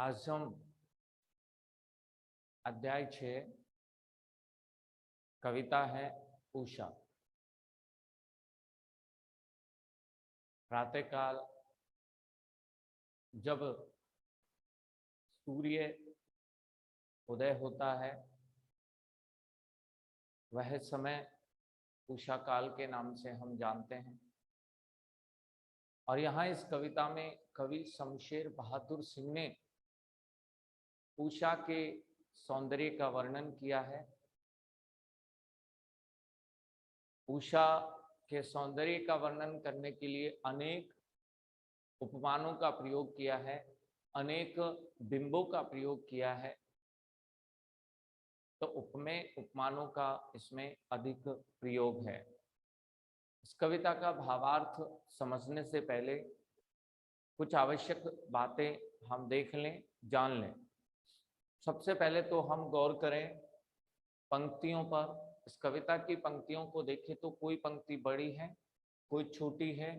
आज हम अध्याय 6 कविता है उषा। प्रातःकाल जब सूर्य उदय होता है वह समय उषा काल के नाम से हम जानते हैं। और यहाँ इस कविता में कवि शमशेर बहादुर सिंह ने उषा के सौंदर्य का वर्णन किया है। उषा के सौंदर्य का वर्णन करने के लिए अनेक उपमानों का प्रयोग किया है, अनेक बिंबों का प्रयोग किया है। तो उपमेय उपमानों का इसमें अधिक प्रयोग है। इस कविता का भावार्थ समझने से पहले कुछ आवश्यक बातें हम देख लें, जान लें। सबसे पहले तो हम गौर करें पंक्तियों पर। इस कविता की पंक्तियों को देखें तो कोई पंक्ति बड़ी है, कोई छोटी है,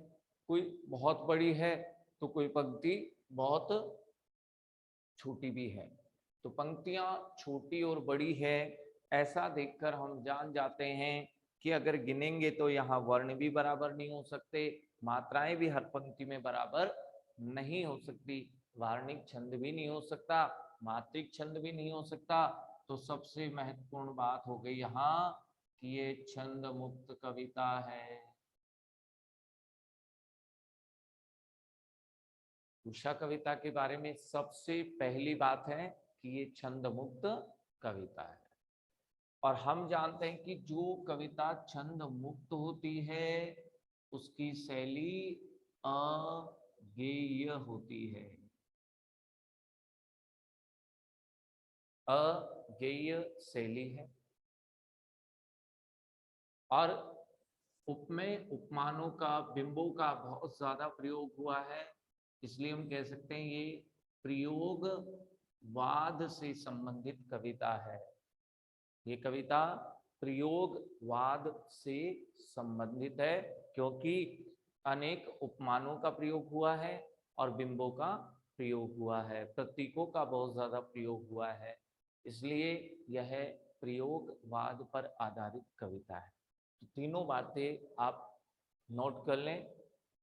कोई बहुत बड़ी है, तो कोई पंक्ति बहुत छोटी भी है। तो पंक्तियां छोटी और बड़ी है ऐसा देखकर हम जान जाते हैं कि अगर गिनेंगे तो यहाँ वर्ण भी बराबर नहीं हो सकते, मात्राएं भी हर पंक्ति में बराबर नहीं हो सकती, वार्णिक छंद भी नहीं हो सकता, मात्रिक छंद भी नहीं हो सकता। तो सबसे महत्वपूर्ण बात हो गई यहाँ कि ये छंद मुक्त कविता है। उषा कविता के बारे में सबसे पहली बात है कि ये छंद मुक्त कविता है। और हम जानते हैं कि जो कविता छंद मुक्त होती है उसकी शैली अगेय होती है। अगेय शैली है। और उपमेय उपमानों का, बिंबों का बहुत ज्यादा प्रयोग हुआ है, इसलिए हम कह सकते हैं ये प्रयोगवाद से संबंधित कविता है। ये कविता प्रयोगवाद से संबंधित है क्योंकि अनेक उपमानों का प्रयोग हुआ है और बिंबों का प्रयोग हुआ है, प्रतीकों का बहुत ज्यादा प्रयोग हुआ है, इसलिए यह प्रयोगवाद पर आधारित कविता है। तो तीनों बातें आप नोट कर लें,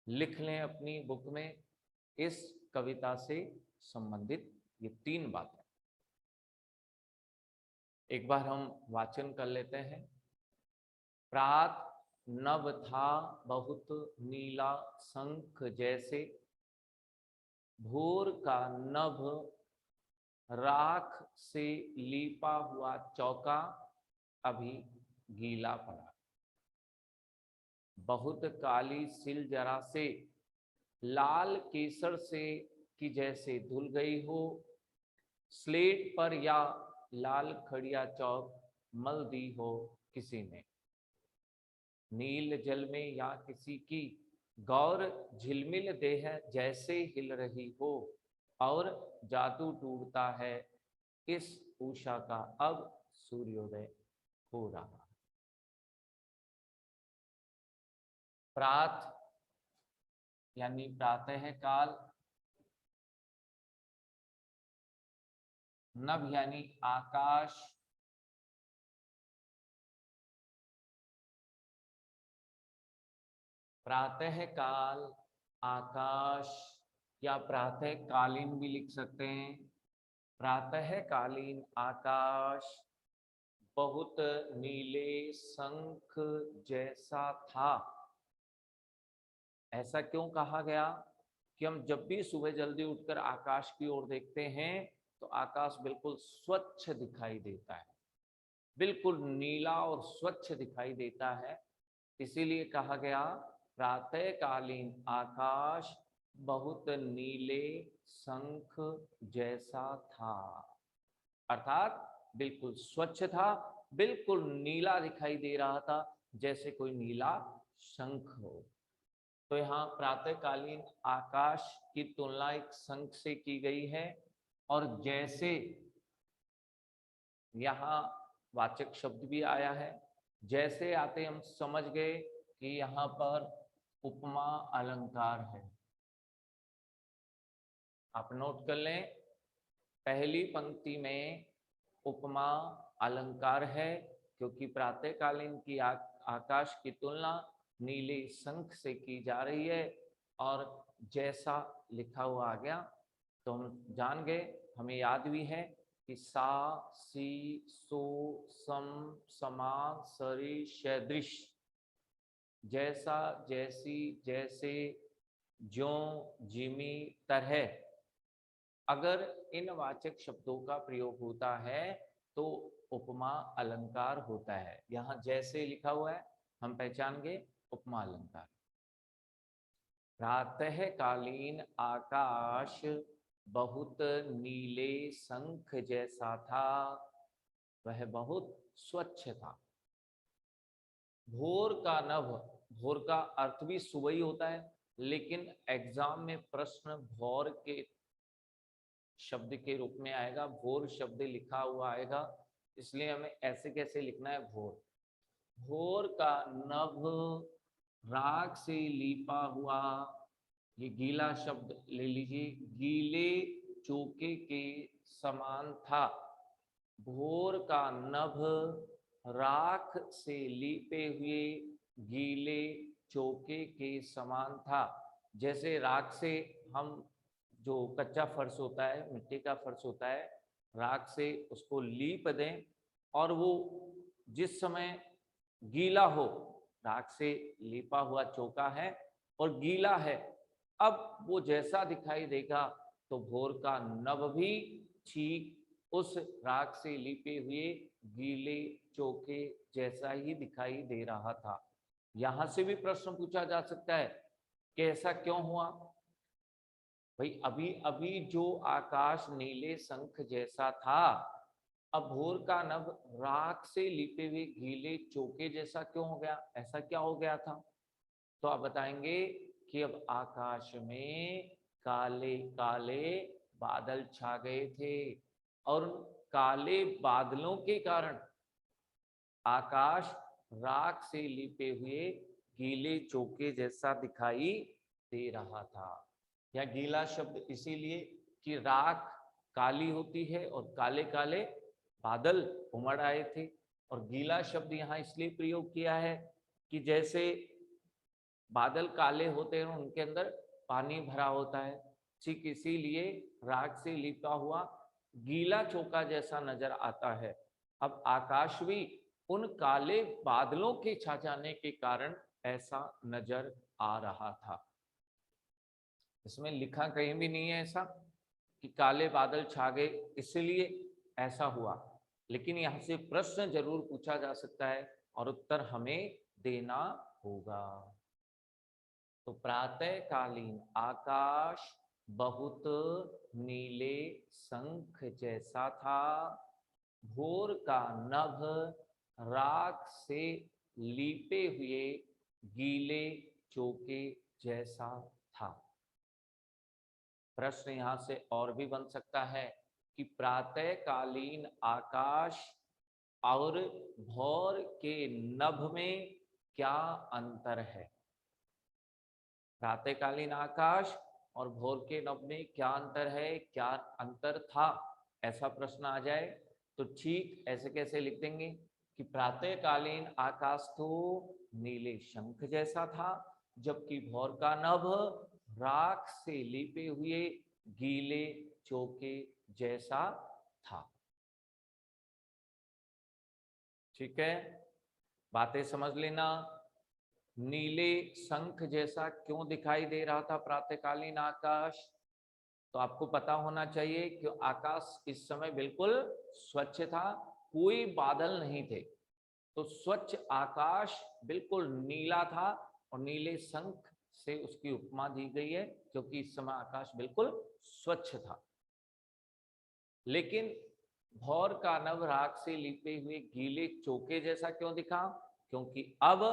लिख लें अपनी बुक में। इस कविता से संबंधित ये तीन बातें एक बार हम वाचन कर लेते हैं। प्रात नभ था बहुत नीला शंख जैसे, भोर का नभ राख से लीपा हुआ चौका अभी गीला पड़ा। बहुत काली सिल जरा से लाल केसर से कि जैसे धुल गई हो, स्लेट पर या लाल खड़िया चौक मल दी हो किसी ने। नील जल में या किसी की गौर झिलमिल देह जैसे हिल रही हो, और जादू टूटता है इस उषा का अब सूर्योदय हो रहा। प्रात यानी प्रातः काल, नभ यानी आकाश, प्रातः काल आकाश या प्रातः कालीन भी लिख सकते हैं। प्रातः कालीन आकाश बहुत नीले शंख जैसा था। ऐसा क्यों कहा गया कि हम जब भी सुबह जल्दी उठकर आकाश की ओर देखते हैं तो आकाश बिल्कुल स्वच्छ दिखाई देता है, बिल्कुल नीला और स्वच्छ दिखाई देता है। इसीलिए कहा गया प्रातःकालीन आकाश बहुत नीले शंख जैसा था, अर्थात बिल्कुल स्वच्छ था, बिल्कुल नीला दिखाई दे रहा था, जैसे कोई नीला शंख हो। तो यहाँ प्रातःकालीन आकाश की तुलना एक शंख से की गई है। और जैसे यहाँ वाचक शब्द भी आया है, जैसे आते हम समझ गए कि यहाँ पर उपमा अलंकार है। आप नोट कर लें, पहली पंक्ति में उपमा अलंकार है, क्योंकि प्रातःकालीन की आकाश की तुलना नीले शंख से की जा रही है, और जैसा लिखा हुआ आ गया तो हम जान गए, हमें याद भी है कि सा, सी, सो, सम, समा, सरी, सदृश, जैसा, जैसी, जैसे, ज्यों, जिमी, तरह, अगर इन वाचक शब्दों का प्रयोग होता है तो उपमा अलंकार होता है। यहाँ जैसे लिखा हुआ है, हम पहचान गए उपमा अलंकार। प्रातःकालीन आकाश बहुत नीले शंख जैसा था, वह बहुत स्वच्छ था। भोर का नभ, भोर का अर्थ भी सुबह ही होता है, लेकिन एग्जाम में प्रश्न भोर के शब्द के रूप में आएगा, भोर शब्द लिखा हुआ आएगा, इसलिए हमें ऐसे कैसे लिखना है, भोर। भोर का नभ राख से लीपा हुआ, ये गीला शब्द ले लीजिए, गीले चौके के समान था। भोर का नभ राख से लीपे हुए गीले चौके के समान था। जैसे राख से हम, जो कच्चा फर्श होता है, मिट्टी का फर्श होता है, राख से उसको लीप दें और वो जिस समय गीला हो, राख से लीपा हुआ चौका है और गीला है, अब वो जैसा दिखाई देगा, तो भोर का नभ भी ठीक उस राख से लिपे हुए गीले चौके जैसा ही दिखाई दे रहा था। यहां से भी प्रश्न पूछा जा सकता है कि ऐसा क्यों हुआ। भाई अभी अभी जो आकाश नीले शंख जैसा था, अब भोर का नभ राख से लिपे हुए गीले चौके जैसा क्यों हो गया, ऐसा क्या हो गया था। तो आप बताएंगे कि अब आकाश में काले काले बादल छा गए थे, और काले बादलों के कारण आकाश राख से लिपे हुए गीले चौके जैसा दिखाई दे रहा था। या गीला शब्द इसीलिए कि राख काली होती है और काले काले बादल उमड़ आए थे, और गीला शब्द यहाँ इसलिए प्रयोग किया है कि जैसे बादल काले होते हैं, उनके अंदर पानी भरा होता है, ठीक इसीलिए राख से लिपा हुआ गीला चौका जैसा नजर आता है। अब आकाश भी उन काले बादलों के छा जाने के कारण ऐसा नजर आ रहा था। इसमें लिखा कहीं भी नहीं है ऐसा कि काले बादल छा गए इसलिए ऐसा हुआ, लेकिन यहाँ से प्रश्न जरूर पूछा जा सकता है और उत्तर हमें देना होगा। तो प्रातःकालीन आकाश बहुत नीले शंख जैसा था, भोर का नभ राख से लीपे हुए गीले चौके जैसा था। प्रश्न यहां से और भी बन सकता है कि प्रातःकालीन आकाश और भोर के नभ में क्या अंतर है। प्रातःकालीन आकाश और भोर के नभ में क्या अंतर है, क्या अंतर था, ऐसा प्रश्न आ जाए तो ठीक ऐसे कैसे लिख देंगे कि प्रातःकालीन आकाश तो नीले शंख जैसा था, जबकि भोर का नभ राख से लिपे हुए गीले चौके जैसा था। ठीक है, बातें समझ लेना। नीले शंख जैसा क्यों दिखाई दे रहा था प्रातःकालीन आकाश, तो आपको पता होना चाहिए कि आकाश इस समय बिल्कुल स्वच्छ था, कोई बादल नहीं थे, तो स्वच्छ आकाश बिल्कुल नीला था, और नीले शंख से उसकी उपमा दी गई है क्योंकि इस समय आकाश बिल्कुल स्वच्छ था। लेकिन भोर का नभ राख से लिपे हुए गीले चौके जैसा क्यों दिखा, क्योंकि अब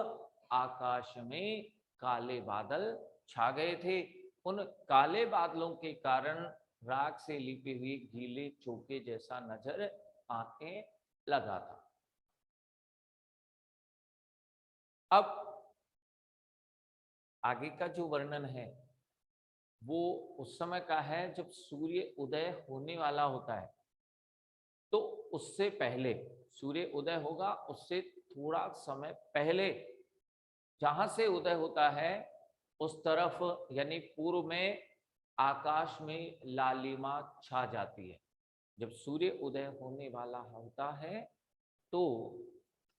आकाश में काले बादल छा गए थे। उन काले बादलों के कारण राख से लिपे हुए गीले चौके जैसा नजर आने लगा था। अब आगे का जो वर्णन है वो उस समय का है जब सूर्य उदय होने वाला होता है। तो उससे पहले सूर्य उदय होगा, उससे थोड़ा समय पहले जहां से उदय होता है उस तरफ यानी पूर्व में आकाश में लालिमा छा जाती है। जब सूर्य उदय होने वाला होता है तो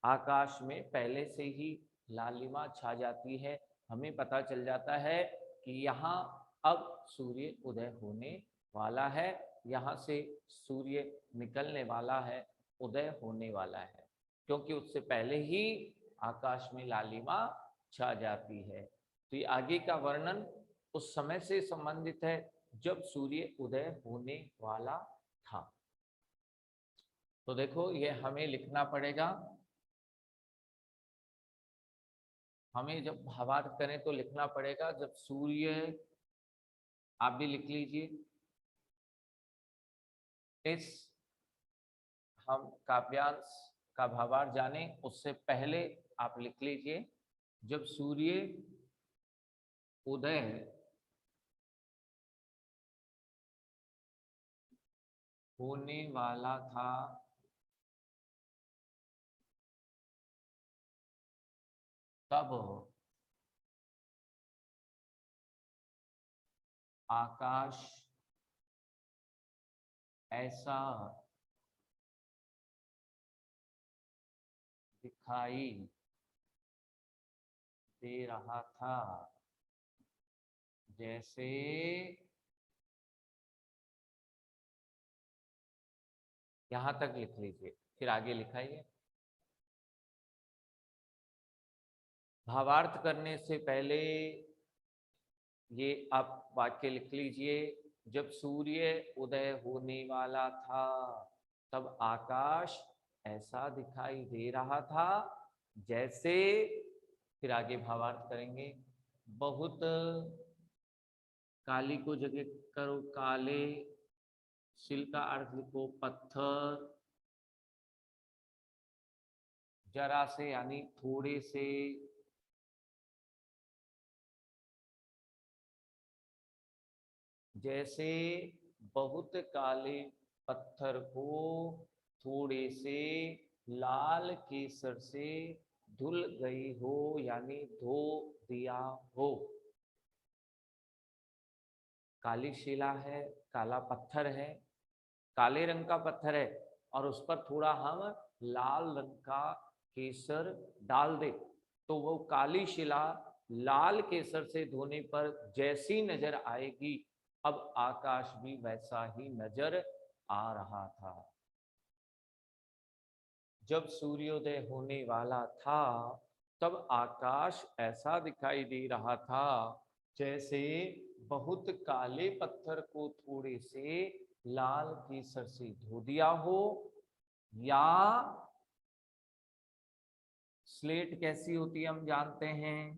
आकाश में पहले से ही लालिमा छा जाती है। हमें पता चल जाता है कि यहाँ अब सूर्य उदय होने वाला है, यहाँ से सूर्य निकलने वाला है, उदय होने वाला है, क्योंकि उससे पहले ही आकाश में लालिमा छा जाती है। तो ये आगे का वर्णन उस समय से संबंधित है जब सूर्य उदय होने वाला था। तो देखो ये हमें लिखना पड़ेगा। हमें जब भावार्थ करें तो लिखना पड़ेगा जब सूर्य, आप भी लिख लीजिए। इस हम काव्यांश का भावार्थ जाने उससे पहले आप लिख लीजिए, जब सूर्य उदय होने वाला था तब आकाश ऐसा दिखाई दे रहा था जैसे यहां तक लिख लीजिए, फिर आगे लिखाइए। भावार्थ करने से पहले ये आप वाक्य लिख लीजिए, जब सूर्य उदय होने वाला था तब आकाश ऐसा दिखाई दे रहा था जैसे, फिर आगे भावार्थ करेंगे। बहुत, काली को जगह करो काले, शिल का अर्थ लिखो पत्थर, जरा से यानी थोड़े से, जैसे बहुत काले पत्थर को थोड़े से लाल केसर से धुल गई हो यानी धो दिया हो। काली शिला है, काला पत्थर है, काले रंग का पत्थर है और उस पर थोड़ा हम लाल रंग का केसर डाल दे तो वो काली शिला लाल केसर से धोने पर जैसी नजर आएगी, अब आकाश भी वैसा ही नजर आ रहा था। जब सूर्योदय होने वाला था तब आकाश ऐसा दिखाई दे रहा था जैसे बहुत काले पत्थर को थोड़े से लाल केसर से धो दिया हो, या स्लेट कैसी होती है हम जानते हैं,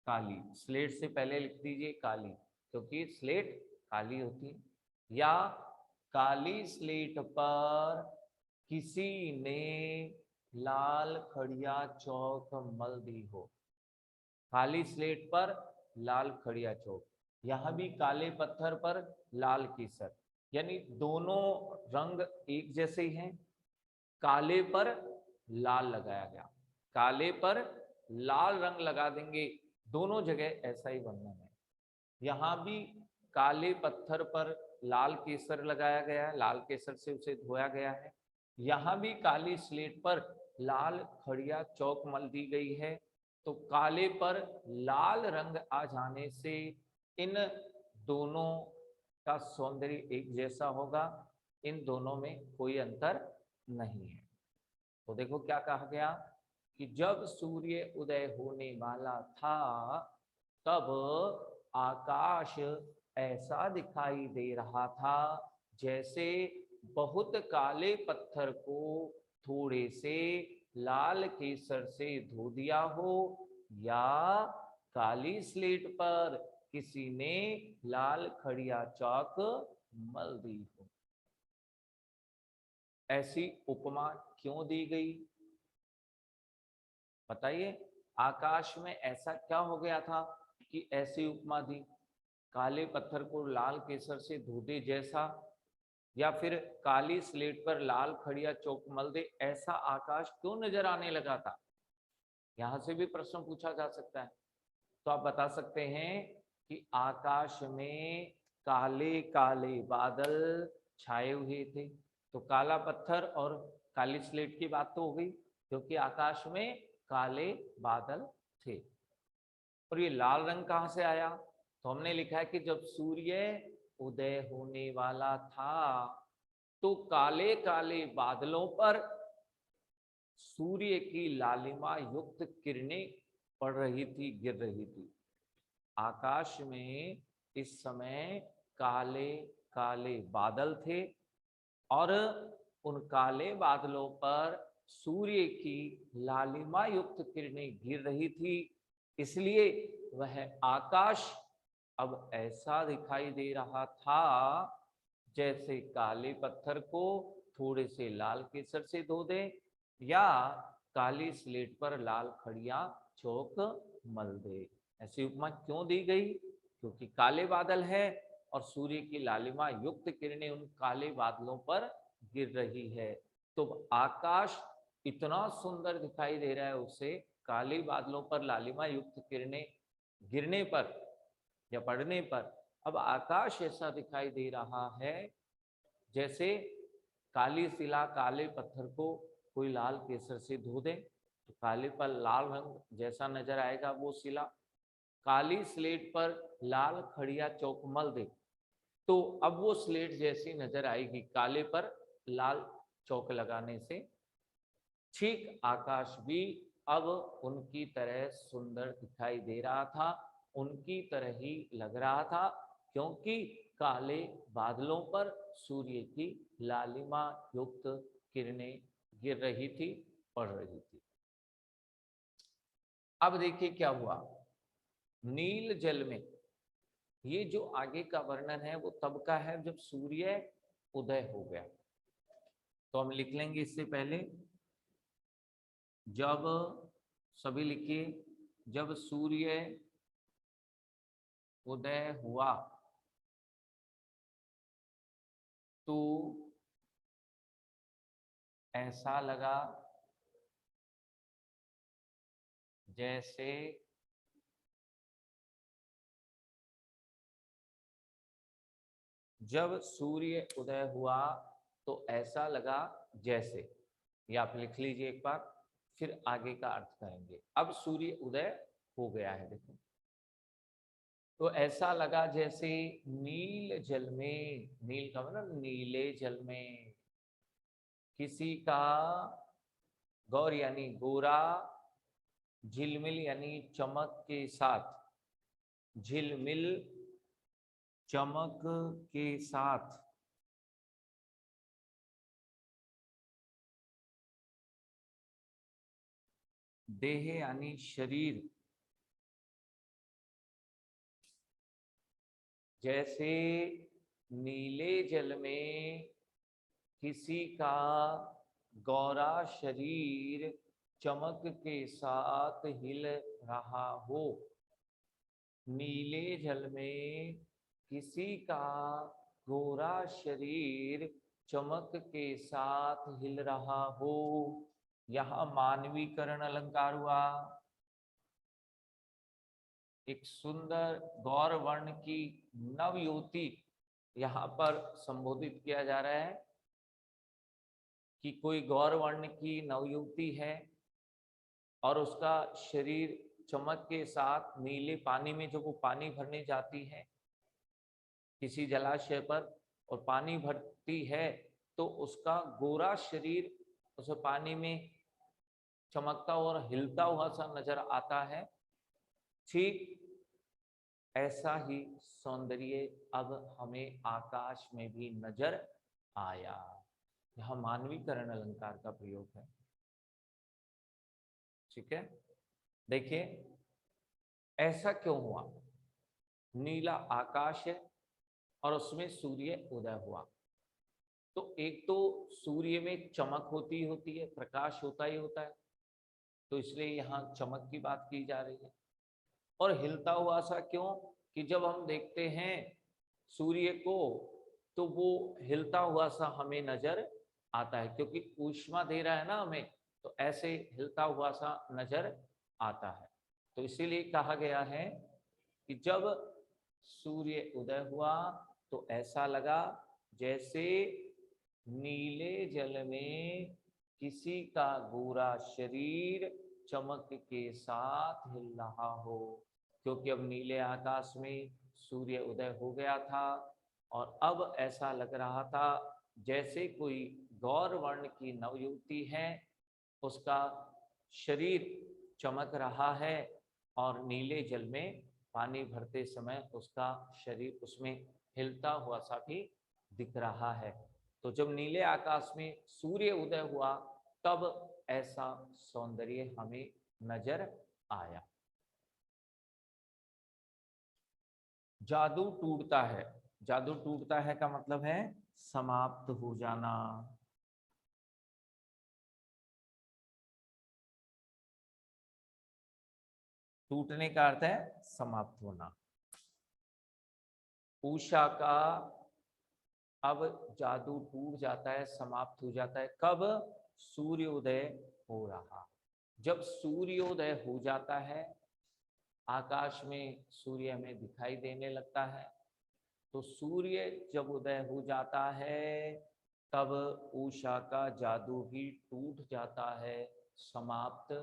काली। स्लेट से पहले लिख दीजिए काली, क्योंकि स्लेट काली होती है। या काली स्लेट पर किसी ने लाल खड़िया चौक मल दी हो। काली स्लेट पर लाल खड़िया चौक, यहां भी काले पत्थर पर लाल केसर, यानी दोनों रंग एक जैसे ही हैं। काले पर लाल लगाया गया, काले पर लाल रंग लगा देंगे, दोनों जगह ऐसा ही वर्णन है। यहाँ भी काले पत्थर पर लाल केसर लगाया गया है, लाल केसर से उसे धोया गया है। यहाँ भी काली स्लेट पर लाल खड़िया चौक मल दी गई है। तो काले पर लाल रंग आ जाने से इन दोनों का सौंदर्य एक जैसा होगा, इन दोनों में कोई अंतर नहीं है। तो देखो क्या कहा गया कि जब सूर्य उदय होने वाला था तब आकाश ऐसा दिखाई दे रहा था जैसे बहुत काले पत्थर को थोड़े से लाल केसर से धो दिया हो, या काली स्लेट पर किसी ने लाल खड़िया चौक मल दी हो। ऐसी उपमा क्यों दी गई बताइए? आकाश में ऐसा क्या हो गया था कि ऐसी उपमा दी? काले पत्थर को लाल केसर से धो दे जैसा, या फिर काली स्लेट पर लाल खड़िया चौक मल दे ऐसा आकाश क्यों नजर आने लगा था? यहां से भी प्रश्न पूछा जा सकता है। तो आप बता सकते हैं कि आकाश में काले काले बादल छाए हुए थे। तो काला पत्थर और काली स्लेट की बात तो हो गई, क्योंकि आकाश में काले बादल थे। और ये लाल रंग कहां से आया? तो हमने लिखा है कि जब सूर्य उदय होने वाला था तो काले काले बादलों पर सूर्य की लालिमा युक्त किरणें पड़ रही थी, गिर रही थी। आकाश में इस समय काले काले बादल थे और उन काले बादलों पर सूर्य की लालिमा युक्त किरणें गिर रही थी, इसलिए वह आकाश अब ऐसा दिखाई दे रहा था जैसे काले पत्थर को थोड़े से लाल केसर से धो दे या काली स्लेट पर लाल खड़िया चौक मल दे। ऐसी उपमा क्यों दी गई? क्योंकि काले बादल है और सूर्य की लालिमा युक्त किरणें उन काले बादलों पर गिर रही है। तो आकाश इतना सुंदर दिखाई दे रहा है उसे काले बादलों पर लालिमा युक्त किरणें गिरने पर या पड़ने पर। अब आकाश ऐसा दिखाई दे रहा है जैसे काली शिला काले पत्थर को कोई लाल केसर से धो दे तो काले पर लाल रंग जैसा नजर आएगा वो शिला, काली स्लेट पर लाल खड़िया चौक मल दे तो अब वो स्लेट जैसी नजर आएगी काले पर लाल चौक लगाने से। ठीक आकाश भी अब उनकी तरह सुंदर दिखाई दे रहा था, उनकी तरह ही लग रहा था, क्योंकि काले बादलों पर सूर्य की लालिमा युक्त किरणें गिर रही थी, पड़ रही थी। अब देखिए क्या हुआ। नील जल में ये जो आगे का वर्णन है वो तब का है जब सूर्य उदय हो गया। तो हम लिख लेंगे इससे पहले, जब, सभी लिखिए, जब सूर्य उदय हुआ तो ऐसा लगा जैसे जब सूर्य उदय हुआ तो ऐसा लगा जैसे, ये आप लिख लीजिए एक बार, फिर आगे का अर्थ करेंगे। अब सूर्य उदय हो गया है, देखो, तो ऐसा लगा जैसे नील जल में, नील का मतलब नीले जल में, किसी का गौर यानी गोरा, झिलमिल यानी चमक के साथ, झिलमिल चमक के साथ देह यानी शरीर, जैसे नीले जल में किसी का गौरा शरीर चमक के साथ हिल रहा हो। नीले जल में किसी का गोरा शरीर चमक के साथ हिल रहा हो। यहाँ मानवीकरण अलंकार हुआ। एक सुंदर गौर वर्ण की नवयुवती यहाँ पर संबोधित किया जा रहा है कि कोई गौर वर्ण की नवयुवती है और उसका शरीर चमक के साथ नीले पानी में, जब वो पानी भरने जाती है किसी जलाशय पर और पानी भरती है तो उसका गोरा शरीर उस पानी में चमकता और हिलता हुआ सा नजर आता है। ठीक ऐसा ही सौंदर्य अब हमें आकाश में भी नजर आया। यह मानवीकरण अलंकार का प्रयोग है। ठीक है, देखिए ऐसा क्यों हुआ। नीला आकाश है और उसमें सूर्य उदय हुआ, तो एक तो सूर्य में चमक होती है, प्रकाश होता ही होता है, तो इसलिए यहाँ चमक की बात की जा रही है। और हिलता हुआ सा क्यों? कि जब हम देखते हैं सूर्य को तो वो हिलता हुआ सा हमें नजर आता है, क्योंकि ऊष्मा दे रहा है ना हमें, तो ऐसे हिलता हुआ सा नजर आता है। तो इसीलिए कहा गया है कि जब सूर्य उदय हुआ तो ऐसा लगा जैसे नीले जल में किसी का गोरा शरीर चमक के साथ हिल रहा हो, क्योंकि अब नीले आकाश में सूर्य उदय हो गया था और अब ऐसा लग रहा था जैसे कोई गौर वर्ण की नवयुवती है, उसका शरीर चमक रहा है और नीले जल में पानी भरते समय उसका शरीर उसमें हिलता हुआ सा भी दिख रहा है। तो जब नीले आकाश में सूर्य उदय हुआ तब ऐसा सौंदर्य हमें नजर आया। जादू टूटता है, जादू टूटता है का मतलब है समाप्त हो जाना। टूटने का अर्थ है समाप्त होना। उषा का अब जादू टूट जाता है, समाप्त हो जाता है। कब? सूर्योदय हो रहा, जब सूर्योदय हो जाता है, आकाश में सूर्य हमें दिखाई देने लगता है। तो सूर्य जब उदय हो जाता है तब उषा का जादू भी टूट जाता है, समाप्त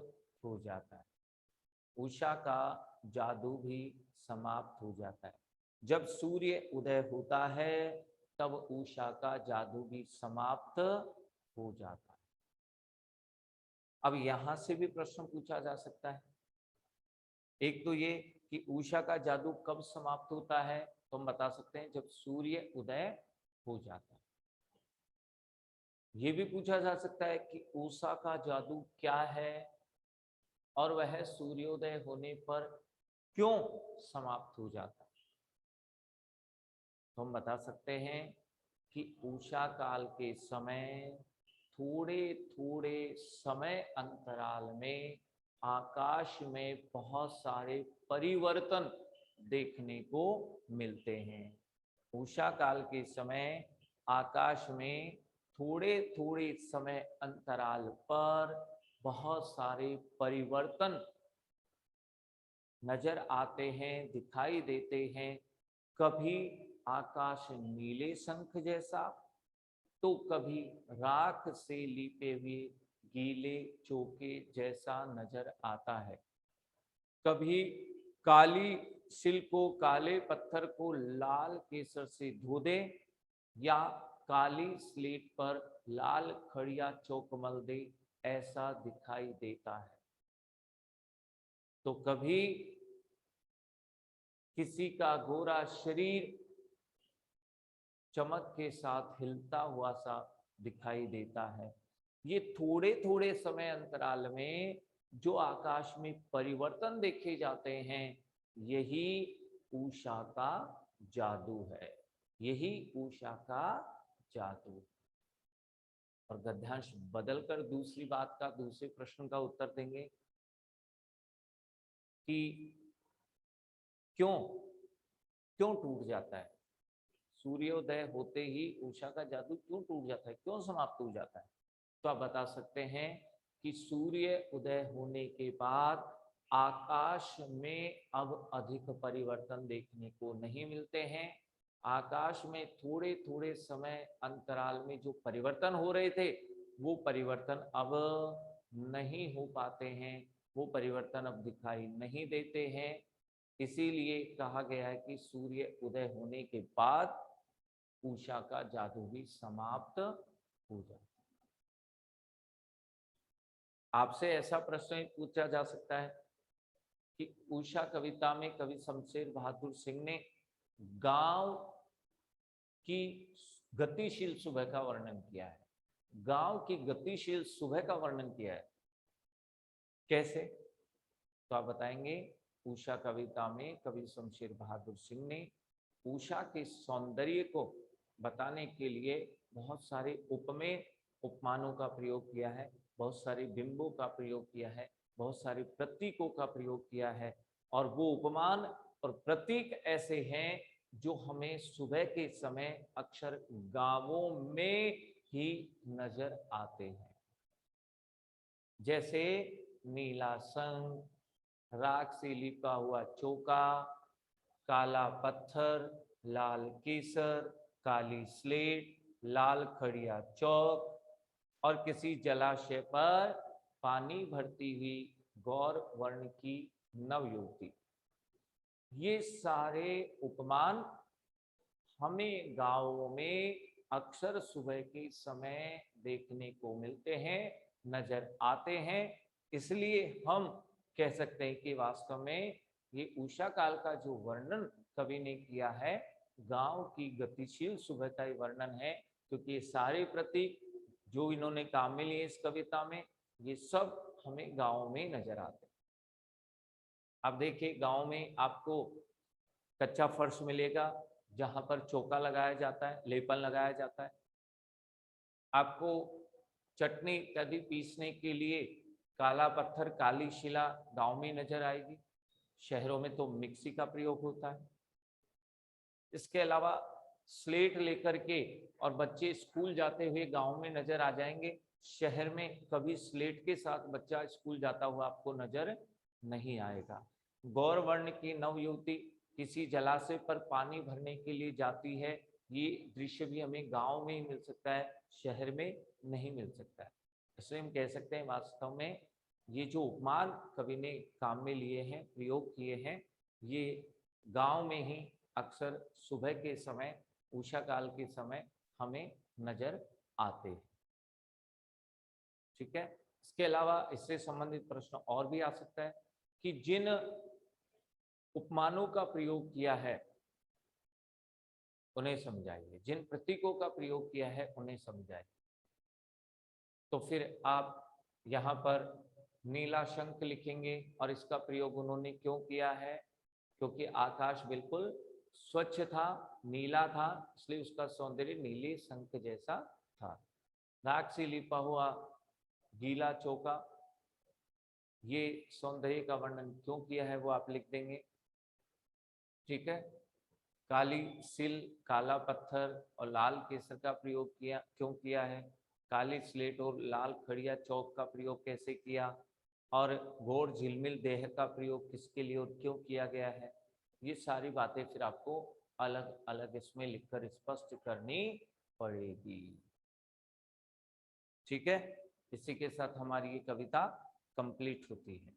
हो जाता है। उषा का जादू भी समाप्त हो जाता है। जब सूर्य उदय होता है तब उषा का जादू भी समाप्त हो जाता है। अब यहां से भी प्रश्न पूछा जा सकता है। एक तो ये कि उषा का जादू कब समाप्त होता है, तो हम बता सकते हैं जब सूर्य उदय हो जाता है। ये भी पूछा जा सकता है कि उषा का जादू क्या है और वह सूर्योदय होने पर क्यों समाप्त हो जाता है। तो हम बता सकते हैं कि उषा काल के समय थोड़े थोड़े समय अंतराल में आकाश में बहुत सारे परिवर्तन देखने को मिलते हैं। उषा काल के समय आकाश में थोड़े थोड़े समय अंतराल पर बहुत सारे परिवर्तन नजर आते हैं, दिखाई देते हैं। कभी आकाश नीले शंख जैसा, तो कभी राख से लिपे हुए गीले चौके जैसा नजर आता है। कभी काली शिल को, काले पत्थर को लाल केसर से धो दे या काली स्लेट पर लाल खड़िया चौक मल दे, ऐसा दिखाई देता है। तो कभी किसी का गोरा शरीर चमक के साथ हिलता हुआ सा दिखाई देता है। ये थोड़े थोड़े समय अंतराल में जो आकाश में परिवर्तन देखे जाते हैं, यही उषा का जादू है, यही उषा का जादू। और गद्यांश बदलकर दूसरी बात का, दूसरे प्रश्न का उत्तर देंगे कि क्यों क्यों टूट जाता है, सूर्योदय होते ही उषा का जादू क्यों टूट जाता है, क्यों समाप्त हो जाता है। तो आप बता सकते हैं कि सूर्य उदय होने के बाद आकाश में अब अधिक परिवर्तन देखने को नहीं मिलते हैं। आकाश में थोड़े थोड़े समय अंतराल में जो परिवर्तन हो रहे थे, वो परिवर्तन अब नहीं हो पाते हैं, वो परिवर्तन अब दिखाई नहीं देते हैं। इसीलिए कहा गया है कि सूर्य उदय होने के बाद उषा का जादू भी समाप्त हो जाता है। आपसे ऐसा प्रश्न पूछा जा सकता है कि उषा कविता में कवि शमशेर बहादुर सिंह ने गांव की गतिशील सुबह का वर्णन किया है। गांव की गतिशील सुबह का वर्णन किया है, कैसे? तो आप बताएंगे। उषा कविता में कवि शमशेर बहादुर सिंह ने उषा के सौंदर्य को बताने के लिए बहुत सारे उपमेय उपमानों का प्रयोग किया है, बहुत सारे बिंबों का प्रयोग किया है, बहुत सारे प्रतीकों का प्रयोग किया है। और वो उपमान और प्रतीक ऐसे हैं जो हमें सुबह के समय अक्सर गांवों में ही नजर आते हैं, जैसे नीला शंख, राख से लिपा हुआ चौका, काला पत्थर, लाल केसर, काली स्लेट, लाल खड़िया चौक और किसी जलाशय पर पानी भरती हुई गौर वर्ण की नवयुवती। ये सारे उपमान हमें गांवों में अक्सर सुबह के समय देखने को मिलते हैं, नजर आते हैं। इसलिए हम कह सकते हैं कि वास्तव में ये उषा काल का जो वर्णन कवि ने किया है, गांव की गतिशील सुबह का ही वर्णन है, क्योंकि ये सारे प्रतीक जो इन्होंने काम में लिए इस कविता में, ये सब हमें गांव में नजर आते हैं। अब देखिए, गांव में आपको कच्चा फर्श मिलेगा जहां पर चौका लगाया जाता है, लेपन लगाया जाता है। आपको चटनी इत्यादि पीसने के लिए काला पत्थर, काली शिला गांव में नजर आएगी। शहरों में तो मिक्सी का प्रयोग होता है। इसके अलावा स्लेट लेकर के और बच्चे स्कूल जाते हुए गांव में नजर आ जाएंगे। शहर में कभी स्लेट के साथ बच्चा स्कूल जाता हुआ आपको नजर नहीं आएगा। गौर वर्ण की नवयुवती किसी जलाशय पर पानी भरने के लिए जाती है, ये दृश्य भी हमें गांव में ही मिल सकता है, शहर में नहीं मिल सकता है। इसलिए हम कह सकते हैं वास्तव में ये जो उपमान कवि ने काम में लिए हैं, प्रयोग किए हैं, ये गांव में ही अक्सर सुबह के समय, उषा काल के समय हमें नजर आते हैं। ठीक है। इसके अलावा इससे संबंधित प्रश्न और भी आ सकता है कि जिन उपमानों का प्रयोग किया है उन्हें समझाइए, जिन प्रतीकों का प्रयोग किया है उन्हें समझाइए। तो फिर आप यहाँ पर नीला शंख लिखेंगे और इसका प्रयोग उन्होंने क्यों किया है, क्योंकि आकाश बिल्कुल स्वच्छ था, नीला था, इसलिए उसका सौंदर्य नीले शंख जैसा था। राख से लिपा हुआ गीला चौका, ये सौंदर्य का वर्णन क्यों किया है वो आप लिख देंगे। ठीक है। काली सिल, काला पत्थर और लाल केसर का प्रयोग किया क्यों किया है, काली स्लेट और लाल खड़िया चौक का प्रयोग कैसे किया, और घोर झिलमिल देह का प्रयोग किसके लिए और क्यों किया गया है, ये सारी बातें फिर आपको अलग अलग इसमें लिखकर स्पष्ट करनी पड़ेगी। ठीक है। इसी के साथ हमारी ये कविता कंप्लीट होती है।